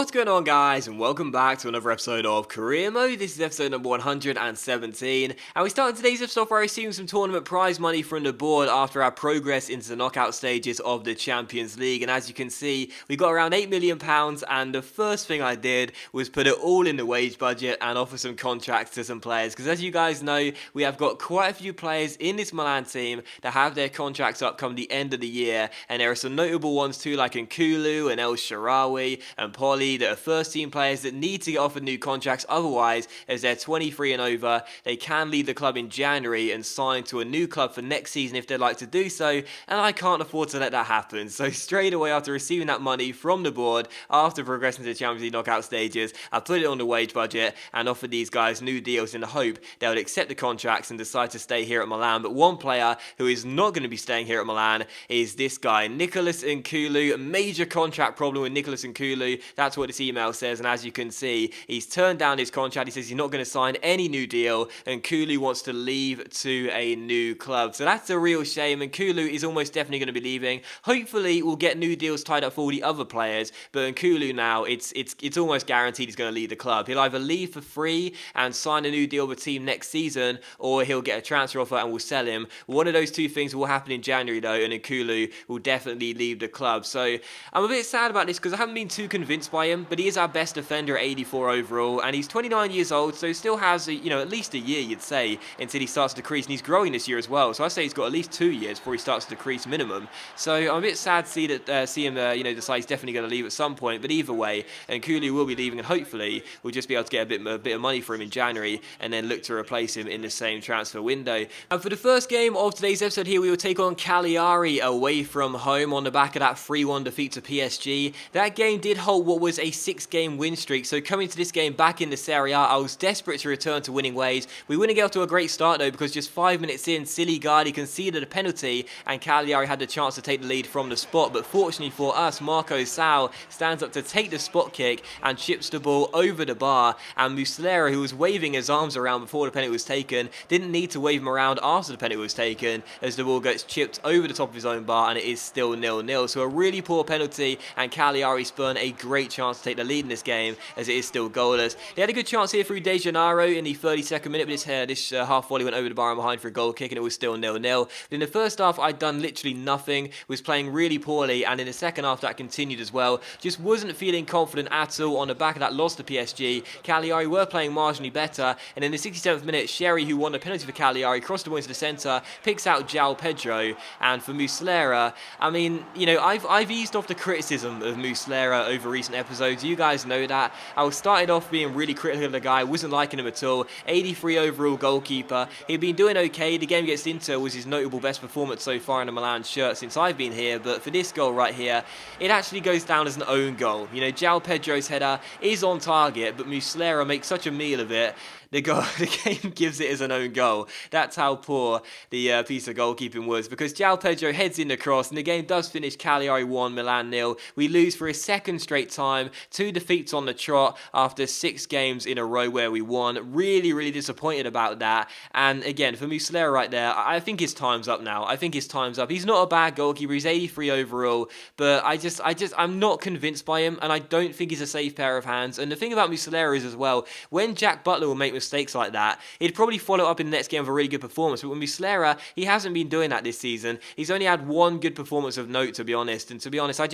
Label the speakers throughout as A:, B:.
A: What's going on, guys, and welcome back to another episode of Career Mode. This is episode number 117, and we start today's episode by receiving some tournament prize money from the board after our progress into the knockout stages of the Champions League. And as you can see, we got around £8 million, and the first thing I did was put it all in the wage budget and offer some contracts to some players, because as you guys know, we have got quite a few players in this Milan team that have their contracts up come the end of the year, and there are some notable ones too, like Nkulu and El Shaarawy and Polly, that are first team players that need to get offered new contracts. Otherwise, as they're 23 and over, they can leave the club in January and sign to a new club for next season if they'd like to do so, and I can't afford to let that happen. So straight away after receiving that money from the board, after progressing to the Champions League knockout stages, I put it on the wage budget and offered these guys new deals in the hope they would accept the contracts and decide to stay here at Milan. But one player who is not going to be staying here at Milan is this guy, Nicolas Nkulu. A major contract problem with Nicolas Nkulu. That's what this email says, and as you can see, he's turned down his contract. He says he's not going to sign any new deal, and Nkulu wants to leave to a new club. So that's a real shame, and Nkulu is almost definitely going to be leaving. Hopefully, we'll get new deals tied up for all the other players, but Nkulu now, it's almost guaranteed he's going to leave the club. He'll either leave for free and sign a new deal with the team next season, or he'll get a transfer offer and we'll sell him. One of those two things will happen in January, though, and Nkulu will definitely leave the club. So I'm a bit sad about this because I haven't been too convinced by him, but he is our best defender at 84 overall, and he's 29 years old, so he still has at least a year, you'd say, until he starts to decrease, and he's growing this year as well. So I say he's got at least 2 years before he starts to decrease minimum. So I'm a bit sad to see him decide he's definitely going to leave at some point. But either way, Nkulu will be leaving, and hopefully we'll just be able to get a bit of money for him in January, and then look to replace him in the same transfer window. And for the first game of today's episode here, we will take on Cagliari away from home on the back of that 3-1 defeat to PSG. That game did hold what was a 6-game win streak, so coming to this game back in the Serie A, I was desperate to return to winning ways. We wouldn't get off to a great start though, because just 5 minutes in, Silly Gardi conceded a penalty and Cagliari had the chance to take the lead from the spot, but fortunately for us, Marco Sal stands up to take the spot kick and chips the ball over the bar, and Muslera, who was waving his arms around before the penalty was taken, didn't need to wave them around after the penalty was taken, as the ball gets chipped over the top of his own bar and it is still 0-0. So a really poor penalty, and Cagliari spurn a great chance to take the lead in this game, as it is still goalless. They had a good chance here through De Gennaro in the 32nd minute, but this half volley went over the bar and behind for a goal kick, and it was still 0-0. But in the first half, I'd done literally nothing, was playing really poorly, and in the second half that continued as well. Just wasn't feeling confident at all on the back of that loss to PSG. Cagliari were playing marginally better, and in the 67th minute, Sherry, who won the penalty for Cagliari, crossed the ball into the centre, picks out João Pedro, and for Muslera, I mean, I've eased off the criticism of Muslera over recent episodes. You guys know that. I started off being really critical of the guy, wasn't liking him at all. 83 overall goalkeeper. He'd been doing okay. The game against Inter was his notable best performance so far in a Milan shirt since I've been here, but for this goal right here, it actually goes down as an own goal. João Pedro's header is on target, but Muslera makes such a meal of it. The game gives it as an own goal. That's how poor the piece of goalkeeping was, because João Pedro heads in the cross, and the game does finish Cagliari 1, Milan 0. We lose for a second straight time, 2 defeats on the trot after 6 games in a row where we won. Really, really disappointed about that. And again, for Muslera right there, I think his time's up now. I think his time's up. He's not a bad goalkeeper. He's 83 overall, but I'm not convinced by him, and I don't think he's a safe pair of hands. And the thing about Muslera is as well, when Jack Butler will make mistakes like that, he'd probably follow up in the next game with a really good performance. But with Muslera, he hasn't been doing that this season. He's only had one good performance of note, to be honest. And to be honest, I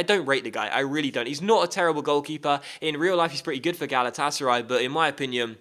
A: don't rate the guy. I really don't. He's not a terrible goalkeeper. In real life, he's pretty good for Galatasaray, but in my opinion,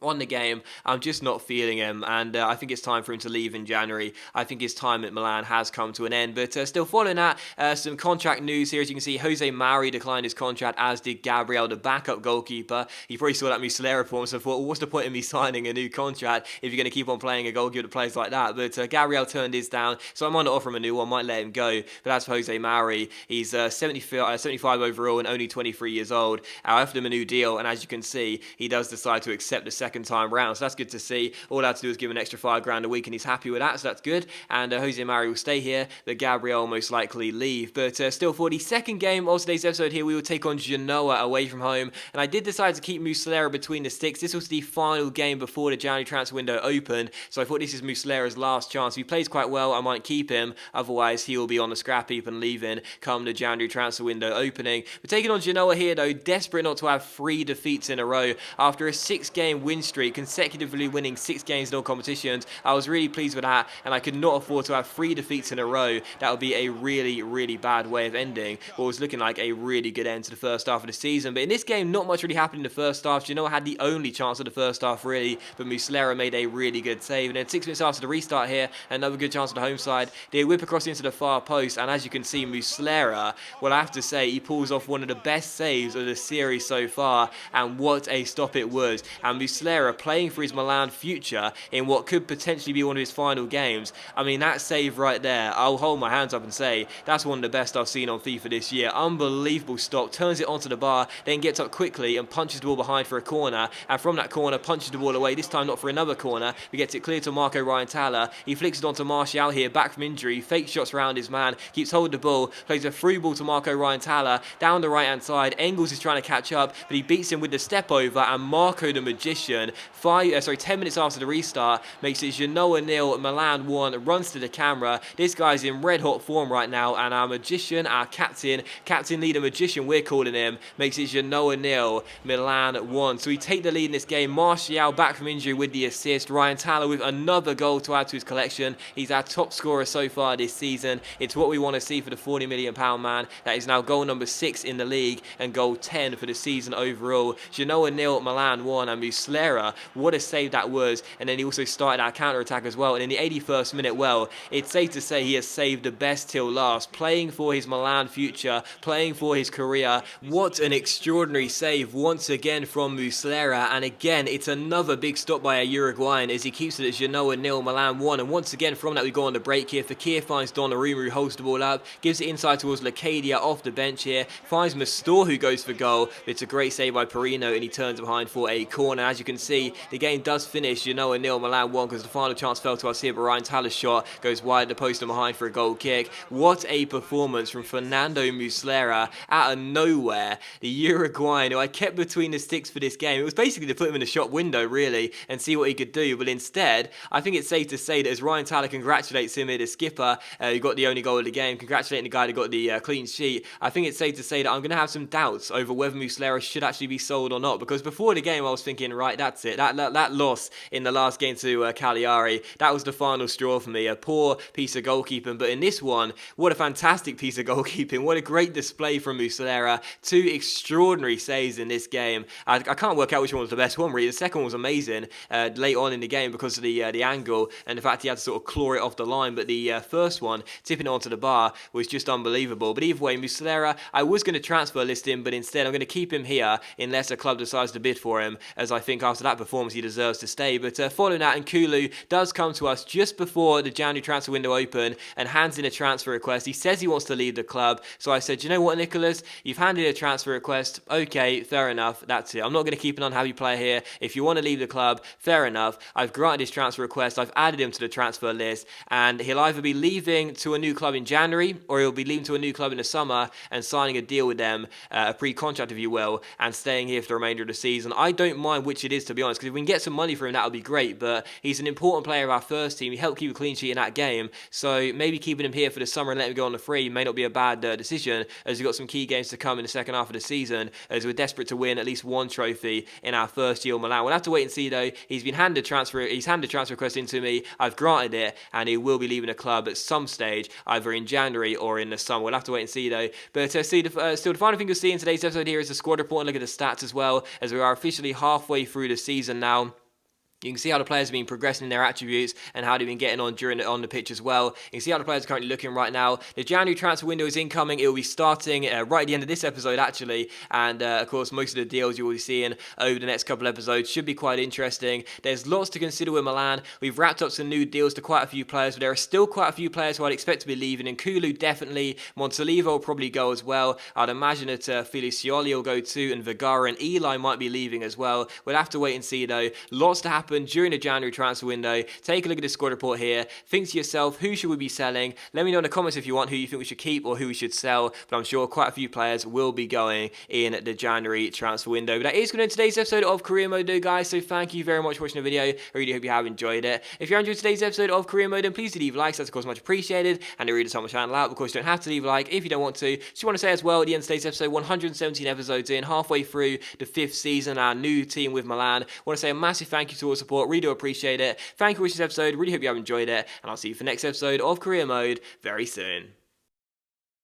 A: on the game, I'm just not feeling him, and I think it's time for him to leave in January. I think his time at Milan has come to an end, but still following that, some contract news here. As you can see, Jose Mari declined his contract, as did Gabriel, the backup goalkeeper. You probably saw that Muslera performance and thought, well, what's the point of me signing a new contract if you're going to keep on playing a goalkeeper that plays like that? But Gabriel turned his down, so I might not offer him a new one, might let him go. But as for Jose Mari, he's 75 overall and only 23 years old. I offered him a new deal, and as you can see, he does decide to accept the second time round. So that's good to see. All I had to do was give him an extra £5 a week, and he's happy with that, so that's good. And Jose Mari will stay here, but Gabriel will most likely leave. But still, for the second game of today's episode here, we will take on Genoa away from home. And I did decide to keep Muslera between the sticks. This was the final game before the January transfer window opened, so I thought this is Muslera's last chance. If he plays quite well, I might keep him. Otherwise, he will be on the scrap heap and leaving come the January transfer window opening. We're taking on Genoa here, though, desperate not to have 3 defeats in a row. After a 6-game win streak, consecutively winning 6 games in all competitions, I was really pleased with that, and I could not afford to have 3 defeats in a row. That would be a really, really bad way of ending what was looking like a really good end to the first half of the season. But in this game, not much really happened in the first half. Genoa had the only chance of the first half, really, but Muslera made a really good save. And then 6 minutes after the restart here, another good chance on the home side. They whip across into the far post, and as you can see, Muslera, well, I have to say, he pulls off one of the best saves of the series so far, and what a stop it was. And Muslera playing for his Milan future in what could potentially be one of his final games. I mean, that save right there, I'll hold my hands up and say, that's one of the best I've seen on FIFA this year. Unbelievable stop, turns it onto the bar, then gets up quickly and punches the ball behind for a corner, and from that corner punches the ball away, this time not for another corner, but gets it clear to Marco Ryan-Tala. He flicks it onto Martial here, back from injury, fake shots around his man, keeps hold of the ball, plays a through ball to Marco Ryan-Tala, down the right hand side. Engels is trying to catch up, but he beats him with the step over, and Marco the Magician, 10 minutes after the restart, makes it Genoa 0, Milan 1, runs to the camera. This guy's in red hot form right now, and our Magician, our captain leader Magician, we're calling him, makes it Genoa 0, Milan 1. So we take the lead in this game. Martial back from injury with the assist. Ryan-Tala with another goal to add to his collection. He's our top scorer so far this season. It's what we want to see for the £40 million man. That is now goal number 6 in the league and goal 10 for the season overall. Genoa 0, Milan 1, and Muslera, what a save that was. And then he also started our counter-attack as well. And in the 81st minute, well, it's safe to say he has saved the best till last, playing for his Milan future, playing for his career. What an extraordinary save once again from Muslera, and again it's another big stop by a Uruguayan as he keeps it at Genoa 0, Milan 1, and once again from that we go on the break here. Fekir finds Donnarumma, who holds the ball up, gives it inside towards Lacadia off the bench here, finds Mastor, who goes for goal. It's a great save by Perino, and he turns behind for a corner. As you can see, the game does finish Genoa 0, Milan 1, because the final chance fell to us here, but Ryan-Tala's shot goes wide of the post and behind for a goal kick. What a performance from Fernando Muslera out of nowhere, the Uruguayan who I kept between the sticks for this game. It was basically to put him in the shop window, really, and see what he could do, but instead, I think it's safe to say that as Ryan-Tala congratulates him here, the skipper, who got the only goal of the game, congratulating the guy who got the clean sheet, I think it's safe to say that I'm going to have some doubts over whether Muslera should actually be sold or not, because before the game I was thinking, right, that's it, that loss in the last game to Cagliari, that was the final straw for me, a poor piece of goalkeeping, but in this one, what a fantastic piece of goalkeeping, what a great display from Muslera, 2 extraordinary saves in this game. I can't work out which one was the best one, really. The second one was amazing late on in the game because of the angle and the fact he had to sort of claw it off the line, but the first one, tipping it onto the bar, was just unbelievable. But either way, Muslera, I was going to transfer list him, but instead I'm going to keep him here unless a club decides to bid for him, as I think after that performance he deserves to stay. But following that, Nkulu does come to us just before the January transfer window open and hands in a transfer request. He says he wants to leave the club, so I said, you know what, Nicholas, you've handed in a transfer request, okay, fair enough, that's it. I'm not going to keep an unhappy player here. If you want to leave the club, fair enough. I've granted his transfer request, I've added him to the transfer list, and he'll either be leaving to a new club in January, or he'll be leaving to a new club in the summer and signing a deal with them, a pre-contract if you will, and staying here for the remainder of the season. I don't mind which it is, to be honest, because if we can get some money for him, that would be great, but he's an important player of our first team. He helped keep a clean sheet in that game, so maybe keeping him here for the summer and letting him go on the free may not be a bad decision, as we've got some key games to come in the second half of the season, as we're desperate to win at least one trophy in our first year in Milan. We'll have to wait and see though. He's handed transfer request into me, I've granted it, and he will be leaving the club at some stage, either in January or in the summer. We'll have to wait and see though. But still the final thing you'll see in today's episode here is the squad report and look at the stats as well, as we are officially halfway through the season now. You can see how the players have been progressing in their attributes and how they've been getting on on the pitch as well. You can see how the players are currently looking right now. The January transfer window is incoming. It will be starting right at the end of this episode, actually. And of course, most of the deals you will be seeing over the next couple of episodes should be quite interesting. There's lots to consider with Milan. We've wrapped up some new deals to quite a few players, but there are still quite a few players who I'd expect to be leaving. And Kulu definitely. Montalivo will probably go as well. I'd imagine that Felicioli will go too, and Vergara and Eli might be leaving as well. We'll have to wait and see though. Lots to happen during the January transfer window. Take a look at the squad report here. Think to yourself, who should we be selling? Let me know in the comments if you want who you think we should keep or who we should sell. But I'm sure quite a few players will be going in the January transfer window. But that is going to end today's episode of Career Mode though, guys. So thank you very much for watching the video. I really hope you have enjoyed it. If you're enjoying today's episode of Career Mode, then please do leave likes. That's of course much appreciated. And it really does help my channel out. Of course, you don't have to leave a like if you don't want to. Just want to say as well, at the end of today's episode, 117 episodes in, halfway through the 5th season, our new team with Milan. I want to say a massive thank you to all the support. Really do appreciate it. Thank you for watching this episode. Really hope you have enjoyed it. And I'll see you for the next episode of Career Mode very soon.